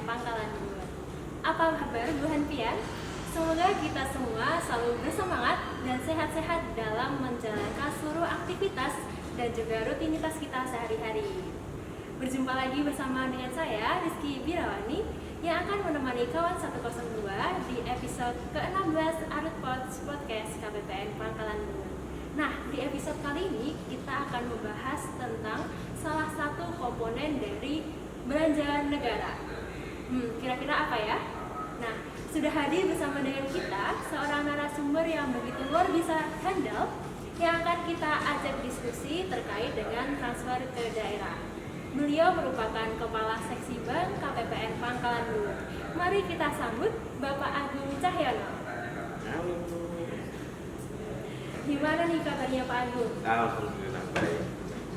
Pangkalan Bun. Apa kabar Bu Hanpian? Semoga kita semua selalu bersemangat dan sehat-sehat dalam menjalankan seluruh aktivitas dan juga rutinitas kita sehari-hari. Berjumpa lagi bersama dengan saya, Rizky Birawani, yang akan menemani kawan 102 di episode ke-16 Arutpods Podcast KPPN Pangkalan Bun. Nah, di episode kali ini kita akan membahas tentang salah satu komponen dari belanja negara. Kira-kira apa ya? Nah, sudah hadir bersama dengan kita seorang narasumber yang begitu luar biasa handal yang akan kita ajak diskusi terkait dengan transfer ke daerah. Beliau merupakan Kepala Seksi Bank KPPN Pangkalan Bun. Mari kita sambut Bapak Agung Cahyono. Halo. Gimana nih kabarnya Pak Agung? Alhamdulillah baik.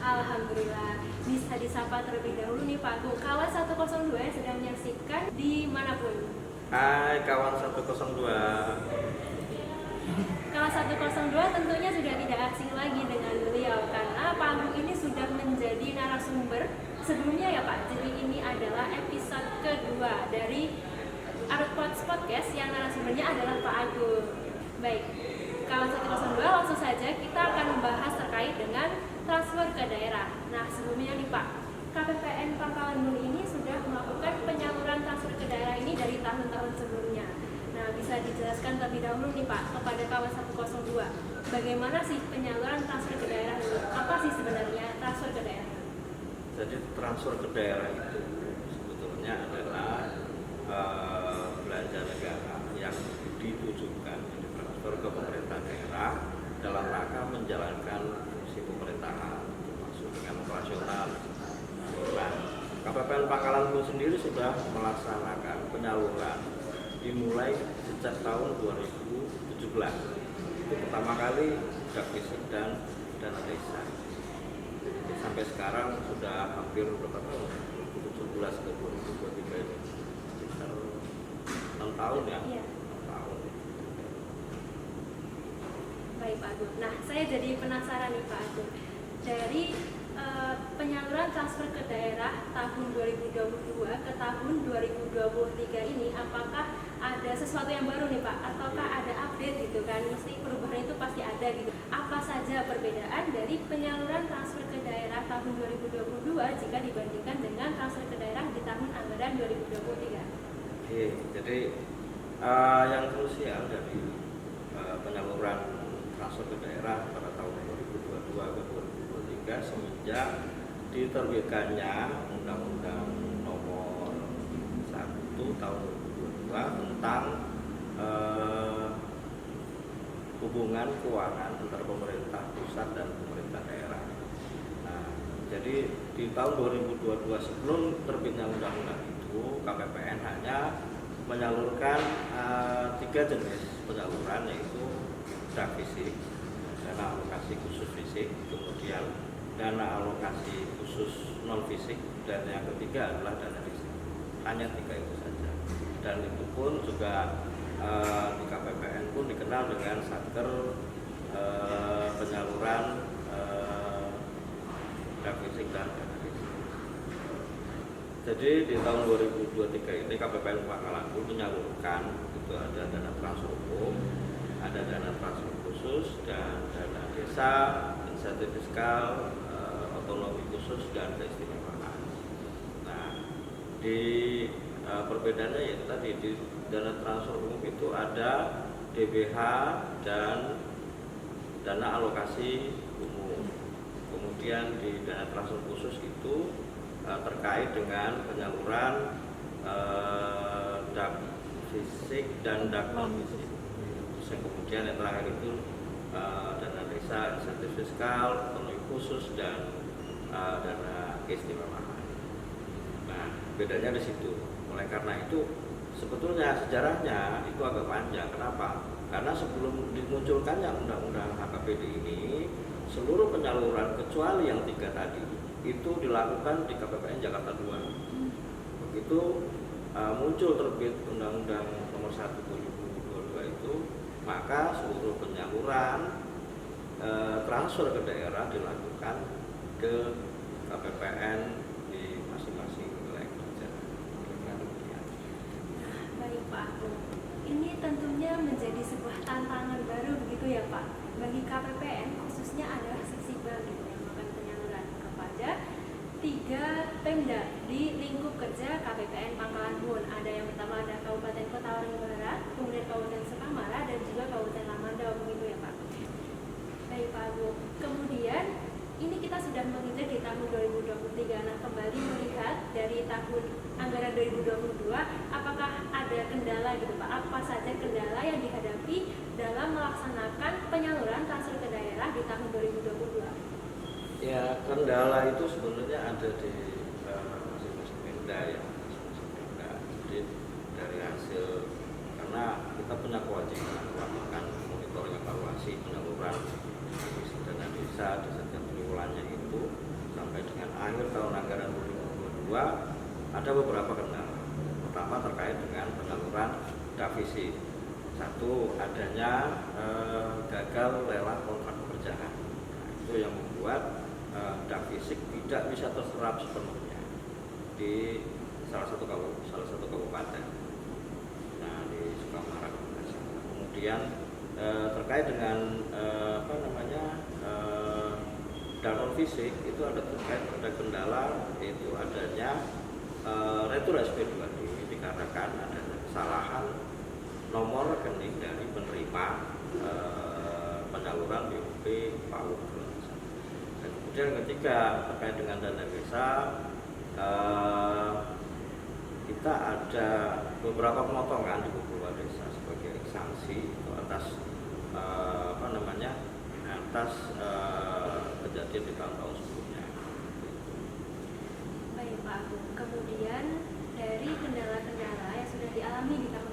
Alhamdulillah. Bisa disapa terlebih dahulu nih Pak Agung. Kawan 102 yang sedang menyaksikan dimanapun. Hai kawan 102. Kawan 102 tentunya sudah tidak asing lagi dengan beliau karena Pak Agung ini sudah menjadi narasumber sebelumnya ya Pak. Jadi ini adalah episode kedua dari Arutpods Podcast yang narasumbernya adalah Pak Agung. Baik, kawan 102 langsung saja kita akan membahas terkait dengan transfer ke daerah. Nah sebelumnya nih Pak, KPPN Pangkalan Bun ini sudah melakukan penyaluran transfer ke daerah ini dari tahun-tahun sebelumnya. Nah bisa dijelaskan terlebih dahulu nih Pak kepada kawan 102, bagaimana sih penyaluran transfer ke daerah ini? Apa sih sebenarnya transfer ke daerah? Jadi transfer ke daerah itu sebetulnya adalah belanja negara yang ditujukan ditransfer ke pemerintah daerah dalam rangka menjalankan fungsi pemerintahan termasuk dengan operasional. Nah, KPPN Pangkalan Bun sendiri sudah melaksanakan penyaluran dimulai sejak tahun 2017. Itu pertama kali Dakfisik dan dana desa. Sampai sekarang sudah hampir berapa tahun? 2017 ke 2023 ini. Sekitar 6 tahun ya? Iya. 6 tahun. Baik Pak Agung. Nah saya jadi penasaran nih Pak Agung. Dari penyaluran transfer ke daerah tahun 2022 ke tahun 2023 ini, apakah ada sesuatu yang baru nih Pak? Ataukah ada update gitu kan? Mesti perubahan itu pasti ada gitu. Apa saja perbedaan dari penyaluran transfer ke daerah tahun 2022 jika dibandingkan dengan transfer ke daerah di tahun anggaran 2023? Oke, jadi yang krusial dari penyaluran transfer ke daerah pada tahun 2022 ke 2023 semenjak diterbitkannya Undang-Undang Nomor 1 Tahun 2022 tentang hubungan keuangan antara pemerintah pusat dan pemerintah daerah. Nah, jadi di tahun 2022 sebelum terbitnya undang-undang itu, KPPN hanya menyalurkan 3 jenis penyaluran, yaitu Dakfisik, dana alokasi khusus fisik, kemudian dana alokasi khusus non fisik, dan yang ketiga adalah dana desa. Hanya 3 itu saja. Dan itu pun juga di KPPN pun dikenal dengan Satker penyaluran Dakfisik dan dana desa. Jadi di tahun 2023 ini KPPN Pangkalan Bun menyalurkan itu ada dana transfer umum, ada dana transfer khusus, dan dana desa, insentif fiskal, otonomi khusus, dan keistimewaan. Nah, di perbedaannya ya tadi di dana transfer umum itu ada DBH dan dana alokasi umum. Kemudian di dana transfer khusus itu terkait dengan penyaluran Dakfisik dan dak non fisik. Yang kemudian yang terakhir itu dana desa, insentif fiskal, otonomi khusus, dan dana keistimewaan. Nah, bedanya di situ. Oleh karena itu, sebetulnya sejarahnya itu agak panjang. Kenapa? Karena sebelum dimunculkannya undang-undang HKPD ini, seluruh penyaluran kecuali yang 3 tadi itu dilakukan di KPPN Jakarta 2. Begitu muncul terbit Undang-Undang Nomor 1 2022 itu, maka seluruh penyaluran transfer ke daerah dilakukan ke KPPN di masing-masing wilayah kerja. tantangan baru begitu ya Pak bagi KPPN khususnya adalah fleksibel gitu yang melakukan penyaluran kepada 3 Pemda di lingkup kerja KPPN Pangkalan Bun. Ada yang pertama ada Kabupaten Kota Waringin Barat, kemudian Kabupaten Sukamara dan juga Kabupaten Lamandau begitu ya Pak. Baik Pak Agung. Kemudian ini kita sudah menginjak di tahun 2023. Nah, kembali melihat dari tahun anggaran 2022, apakah ada kendala gitu Pak? Apa saja kendala yang dihadapi dalam melaksanakan penyaluran transfer ke daerah di tahun 2022? Ya, kendala itu sebenarnya ada di masing-masing Pemda ya, masing-masing Pemda. Jadi dari hasil, karena kita punya kewajiban melakukan monitoring evaluasi penyaluran divisi dana desa di setiap triwulannya itu sampai dengan akhir tahun anggaran 2022 ada beberapa kendala. Pertama terkait dengan penyaluran davisi. Satu, adanya gagal lelang kontrak pekerjaan. Nah, itu yang membuat davisi tidak bisa terserap sepenuhnya di salah satu kabupaten. Nah, di Sukamara. Kemudian terkait dengan download fisik itu ada kendala, yaitu adanya retur SP2 dikarenakan adanya kesalahan nomor rekening dari penerima penyaluran BUP PAUD. Dan kemudian ketika terkait dengan dana desa, kita ada beberapa pemotongan di beberapa desa sebagai sanksi atas kejadian di tahun-tahun sebelumnya. Baik Pak Agung. Kemudian dari kendala-kendala yang sudah dialami di tahun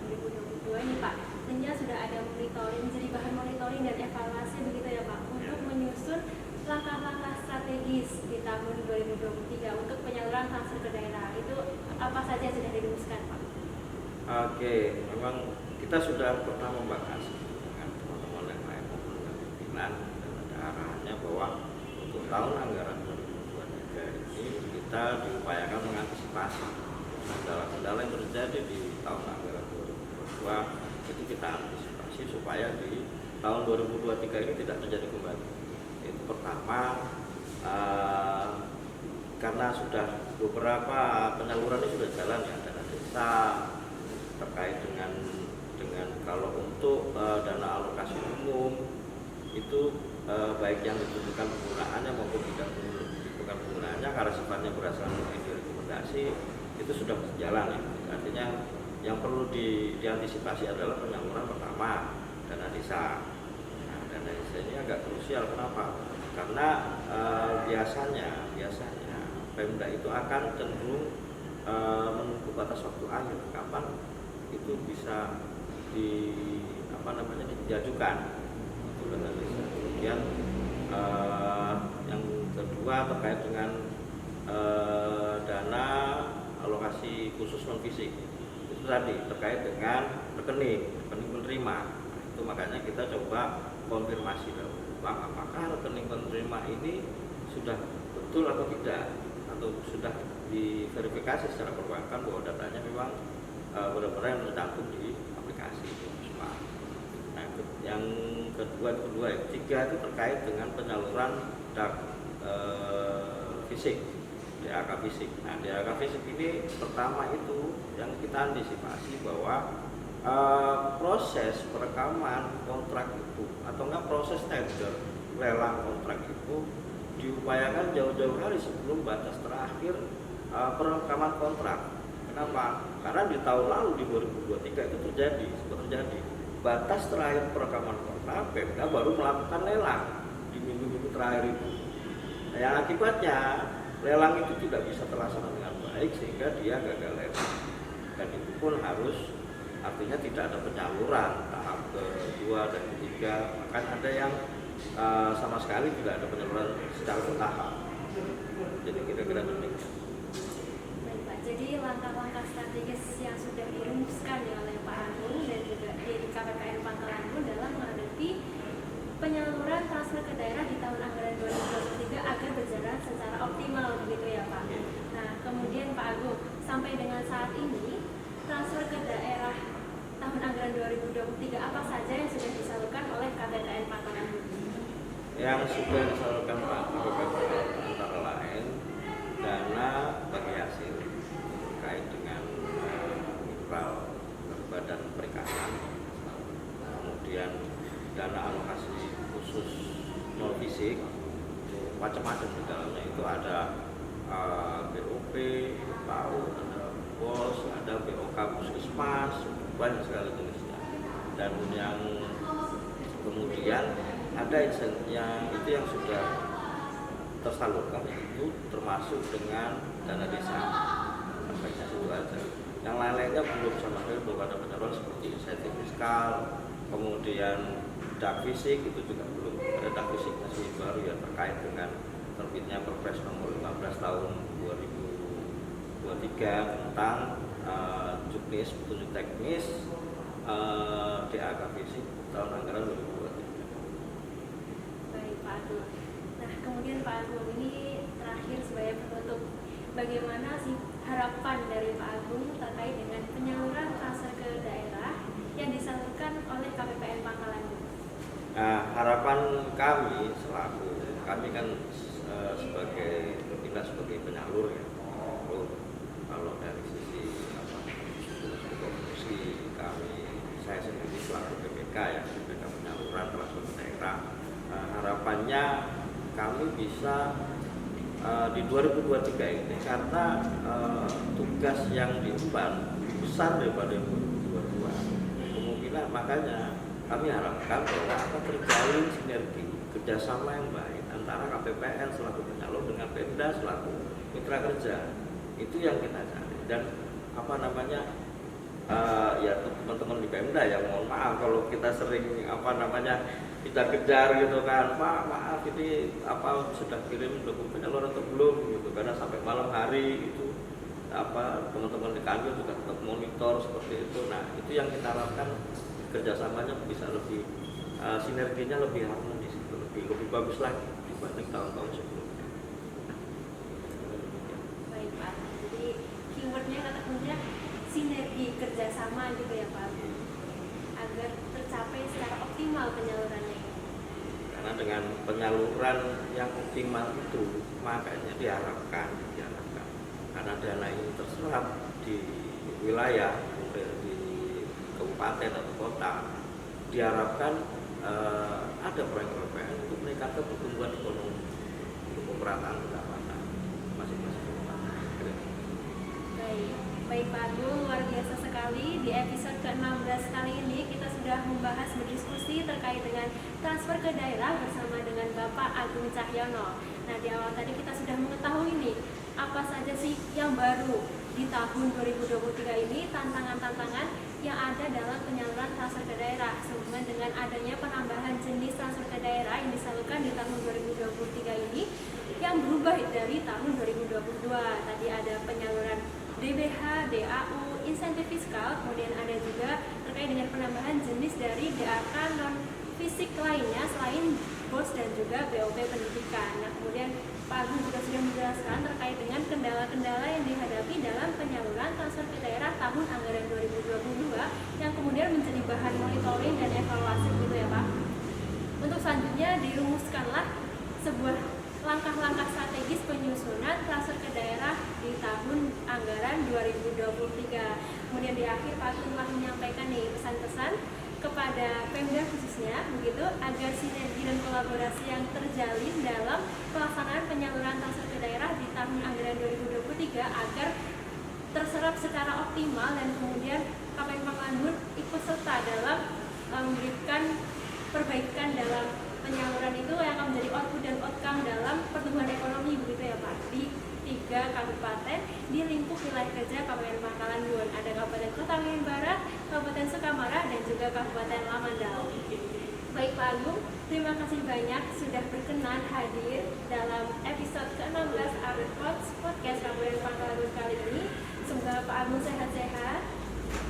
2022 ini Pak, tentunya sudah ada monitoring, menjadi bahan monitoring dan evaluasi begitu ya Pak, untuk menyusun langkah-langkah strategis di tahun 2023 untuk penyaluran transfer ke daerah. Itu apa saja yang sudah dirumuskan Pak? Oke, memang kita sudah pernah membahas dengan teman-teman yang lain maupun dengan pimpinan, dan ada arahannya bahwa untuk tahun anggaran 2023 ini kita diupayakan mengantisipasi kendala-kendala yang terjadi di tahun anggaran 2022, itu kita antisipasi supaya di tahun 2023 ini tidak terjadi kembali. Itu pertama, karena sudah beberapa penyaluran ini sudah jalan ya, dana desa terkait dengan kalau untuk dana alokasi umum itu baik yang ditentukan penggunaannya maupun tidak ditentukan penggunaannya karena sifatnya berasal dari rekomendasi itu sudah berjalan ya. Artinya yang perlu diantisipasi adalah penyaluran pertama dana desa. Nah, dana desa ini agak krusial. Kenapa? Karena biasanya Pemda itu akan cenderung menunggu batas waktu akhir kapan itu bisa diajukan itu dana desa. Kemudian yang kedua terkait dengan dana alokasi khusus non fisik itu tadi terkait dengan rekening penerima. Itu makanya kita coba konfirmasi dahulu, Bang, apakah rekening penerima ini sudah betul atau tidak, atau sudah diverifikasi secara perbankan bahwa datanya memang benar-benar yang tercantum di aplikasi itu. Nah, yang ketiga itu terkait dengan penyaluran fisik, DAK fisik. Nah, DAK fisik ini pertama itu yang kita antisipasi bahwa proses perekaman kontrak itu atau enggak proses tender lelang kontrak itu diupayakan jauh-jauh hari sebelum batas terakhir perekaman kontrak. Kenapa? Karena di tahun lalu di 2023 itu terjadi batas terakhir perekaman kontrak, Pemda baru melakukan lelang di minggu-minggu terakhir itu. Nah, yang akibatnya lelang itu tidak bisa terlaksana dengan baik sehingga dia gagal lelang, dan itu pun harus artinya tidak ada penyaluran tahap kedua dan ketiga, bahkan ada yang sama sekali tidak ada penyaluran secara bertahap. Jadi kira-kira demikian. Baik Pak, jadi langkah-langkah strategis yang sudah dirumuskan oleh Pak Agung dan juga di KPPN Pangkalan Bun dalam menghadapi penyaluran transfer ke daerah di tahun anggaran 2023 agar berjalan secara optimal begitu ya Pak. Nah, kemudian Pak Agung, sampai dengan saat ini transfer ke daerah tahun anggaran 2023 apa saja yang sudah bisa yang sudah disalurkan Pak KPPN antara lain dana bagi hasil terkait dengan mineral badan perikanan, kemudian dana alokasi khusus non fisik macam-macam di dalamnya itu ada BOP, PAUD, ada BOS, ada BOK Puskesmas, banyak sekali jenisnya. Dan yang kemudian ada insentifnya itu yang sudah tersalurkan itu termasuk dengan dana desa, sampainya situ aja. Yang lain-lainnya belum sama sekali, belum ada penyaluran seperti insentif fiskal, kemudian dak fisik itu juga belum ada. Dak fisik masih baru ya, terkait dengan terbitnya Perpres nomor 15 tahun 2023 tentang juknis petunjuk teknis DAK fisik tahun anggaran 2023. Baik Pak Agung. Nah kemudian Pak Agung, ini terakhir sebagai penutup, bagaimana sih harapan dari Pak Agung terkait dengan penyaluran transfer ke daerah yang disalurkan oleh KPPN Pangkalan Bun? Nah, harapan kami selaku kami kan sebagai kita sebagai penyalur ya, kalau dari sisi fungsi kami, saya sendiri selaku PPK ya, PPK penyaluran transfer ke daerah, harapannya kami bisa di 2023 ini karena tugas yang diemban besar daripada 2022, kemungkinan makanya kami harapkan bahwa akan terjalin sinergi kerjasama yang baik antara KPPN selaku penyalur dengan Pemda selaku mitra kerja. Itu yang kita cari. Dan ya teman-teman di Pemda ya, mohon maaf kalau kita sering kita kejar gitu kan, Pak maaf ini sudah kirim dokumen penyalur atau belum gitu, karena sampai malam hari itu teman-teman di kantor juga tetap monitor seperti itu. Nah itu yang kita harapkan kerjasamanya bisa lebih sinerginya lebih harmonis, lebih bagus lagi dibanding tahun-tahun sebelumnya. Baik Pak, jadi keywordnya kata kuncinya sinergi kerjasama gitu ya Pak, agar tercapai secara optimal penyalurannya ini. Karena dengan penyaluran yang optimal itu makanya diharapkan karena dana ini terserap di wilayah di kabupaten atau kota, diharapkan ada proyek untuk meningkatkan pertumbuhan ekonomi untuk pemerataan pendapatan masing-masing kabupaten. Baik Pak Agung, luar biasa sekali. Di episode ke-16 kali ini kita sudah membahas berdiskusi terkait dengan transfer ke daerah bersama dengan Bapak Agung Cahyono. Nah di awal tadi kita sudah mengetahui nih apa saja sih yang baru di tahun 2023 ini, tantangan-tantangan yang ada dalam penyaluran transfer ke daerah sehubungan dengan adanya penambahan jenis transfer ke daerah yang disalurkan di tahun 2023 ini yang berubah dari tahun 2022. Tadi ada penyaluran DBH, DAU, insentif fiskal, kemudian ada juga terkait dengan penambahan jenis dari DAK non fisik lainnya selain BOS dan juga BOP pendidikan. Nah kemudian Pak Agung juga sudah menjelaskan terkait dengan kendala-kendala yang dihadapi dalam penyaluran transfer ke daerah tahun anggaran 2022 yang kemudian menjadi bahan monitoring dan evaluasi gitu ya Pak. Untuk selanjutnya dirumuskanlah sebuah langkah-langkah strategis penyusunan transfer ke daerah di tahun anggaran 2023. Kemudian di akhir Pak Agung telah menyampaikan nih pesan-pesan kepada Pemda khususnya begitu agar sinergi dan kolaborasi yang terjalin dalam pelaksanaan penyaluran transfer ke daerah di tahun anggaran 2023 agar terserap secara optimal dan kemudian KPN Pangkalan Bun ikut serta dalam memberikan perbaikan dalam penyaluran itu yang akan menjadi output dan outcome dalam pertumbuhan ekonomi begitu ya Pak, di 3 kabupaten di lingkup wilayah kerja Kabupaten Pangkalan Bun. Ada Kabupaten Kota Waringin Barat, Kabupaten Sukamara, dan juga Kabupaten Lamandau. Baik Pak Agung, terima kasih banyak sudah berkenan hadir dalam episode ke-16 Arut Podcast Kabupaten Pangkalan Bun kali ini. Semoga Pak Agung sehat-sehat,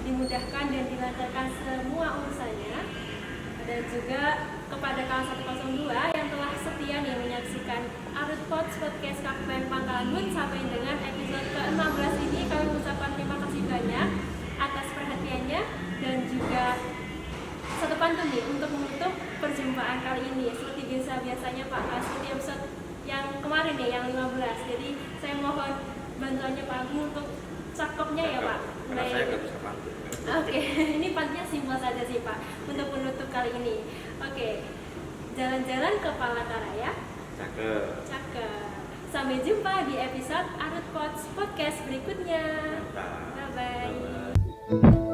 dimudahkan dan dilancarkan semua urusannya. Dan juga kepada K102 yang telah setia nih menyaksikan Arut Podcast Kabupaten Pangkalan Bun sampai dengan episode ke-16 ini, kami mengucapkan terima kasih banyak atas perhatiannya dan juga satu pantun nih untuk menutup perjumpaan kali ini. Seperti biasanya Pak penutupnya ya Cakep. Pak. Karena saya nggak bisa pantun. Oke, ini partnya simpel saja sih Pak untuk penutup kali ini. Oke, jalan-jalan ke Palangkaraya. Cakep. Cakep. Sampai jumpa di episode Arut Pods Podcast berikutnya. Mantap. Bye bye. Bye-bye.